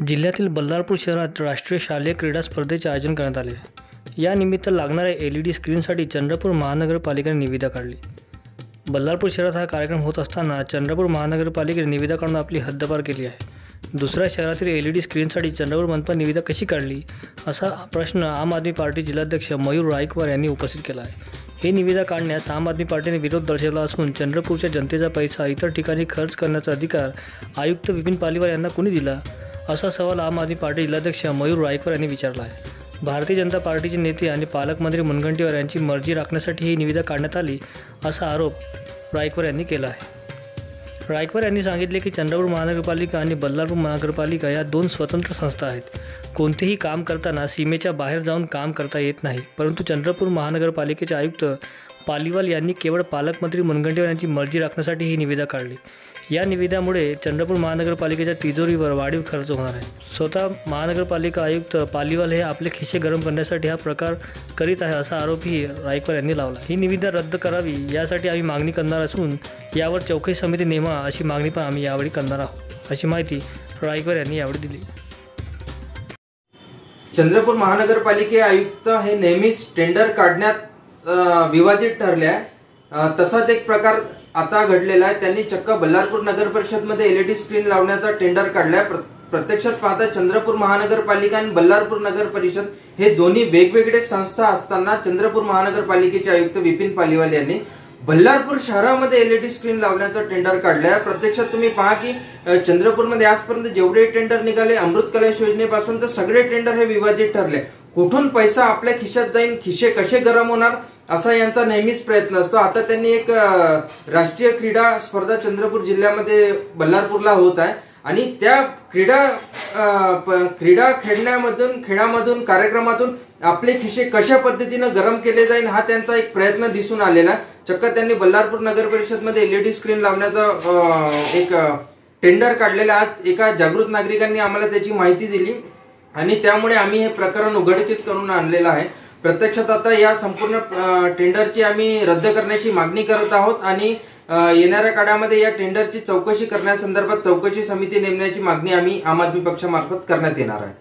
जिल्ह्यातील बल्लारपूर शहरात राष्ट्रीय शालेय क्रीडा स्पर्धेचे आयोजन करण्यात आले. या निमित्त लागणाऱ्या LED स्क्रीनसाठी चंद्रपूर महानगरपालिकेने निविदा काढली. बल्लारपूर शहरात हा कार्यक्रम होत असताना चंद्रपूर महानगरपालिकेने निविदा काढून आपली हद्दपार केली आहे. दुसऱ्या शहरातील LED स्क्रीनसाठी चंद्रपूर मनपा निविदा कशी काढली, असा प्रश्न आम आदमी पार्टी जिल्हाध्यक्ष मयूर रायकवार यांनी उपस्थित केला आहे. ही निविदा काढण्यास आम आदमी पार्टीने विरोध दर्शवला असून चंद्रपूरच्या जनतेचा पैसा इतर ठिकाणी खर्च करण्याचा अधिकार आयुक्त विपिन पालिवाल यांना कोणी दिला, असा सवाल आम आदमी पार्टी जिल्हाध्यक्ष मयूर रायकवार यांनी विचारला आहे. भारतीय जनता पार्टीचे नेते आणि पालकमंत्री मुनगंटीवार यांची मर्जी राखण्यासाठी ही निविदा काढण्यात आली, असा आरोप रायकवार यांनी केला आहे. रायकवार यांनी सांगितले की चंद्रपूर महानगरपालिका आणि बल्लारपूर महानगरपालिका या दोन स्वतंत्र संस्था आहेत. कोणतेही काम करताना सीमेच्या बाहेर जाऊन काम करता येत नाही. परंतु चंद्रपूर महानगरपालिकेचे आयुक्त पालिवाल यांनी केवळ पालकमंत्री मुनगंटीवार यांची मर्जी राखण्यासाठी ही निविदा काढली. या निविद्यामुळे चंद्रपूर महानगरपालिकेच्या तिजोरीवर वाढीव खर्च होणार आहे. स्वतः महानगरपालिका आयुक्त पालिवाल हे आपले खिसे गरम करण्यासाठी हा प्रकार करीत आहे, असा आरोपही रायकवार यांनी लावला. ही निविदा रद्द करावी यासाठी आम्ही मागणी करणार असून यावर चौकशी समिती नेमा अशी मागणी पण आम्ही यावेळी करणार आहोत, अशी माहिती रायकवार यांनी यावेळी दिली. चंद्रपूर महानगरपालिके आयुक्त हे नेहमीच टेंडर काढण्यात विवादित ठरले आहे. तसाच एक प्रकार आता घडलेला आहे. त्यांनी चक्क बल्लारपूर नगर परिषद मध्ये LED स्क्रीन लावण्याचा टेंडर काढलाय. प्रत्यक्षात पाहता चंद्रपूर महानगरपालिका आणि बल्लारपूर नगर परिषद हे दोन्ही वेगवेगळे संस्था असताना चंद्रपूर महानगरपालिकेचे आयुक्त विपिन पालिवाल यांनी बल्लारपूर शहरामध्ये LED स्क्रीन लावण्याचा टेंडर काढलाय. प्रत्यक्षात तुम्ही पहा की चंद्रपूरमध्ये आजपर्यंत जेवढे टेंडर निघाले, अमृत कलश योजनेपासून तर सगळे टेंडर हे विवादित ठरले. कुठून पैसा आपल्या खिशात जाईल, खिसे कसे गरम होणार, असा यांचा नेहमीच प्रयत्न असतो. आता त्यांनी एक राष्ट्रीय क्रीडा स्पर्धा चंद्रपूर जिल्ह्यामध्ये बल्लारपूरला होत आहे आणि त्या क्रीडा खेळामधून कार्यक्रमातून आपले खिसे कशा पद्धतीने गरम केले जाईल हा त्यांचा एक प्रयत्न दिसून आलेला. चक्क त्यांनी बल्लारपूर नगर परिषद मध्ये LED स्क्रीन लावण्याचा एक टेंडर काढलेला. आज एका जागृत नागरिकांनी आम्हाला त्याची माहिती दिली आणि त्यामुळे आम्ही हे प्रकरण उघडकीस करून आणलेलं आहे. प्रत्यक्षात आता या संपूर्ण टेंडरची आम्ही रद्द करण्याची मागणी करत आहोत आणि येणाऱ्या काळामध्ये या टेंडरची चौकशी करण्यासंदर्भात चौकशी समिती नेमण्याची मागणी आम्ही आम आदमी पक्षामार्फत करण्यात येणार आहे.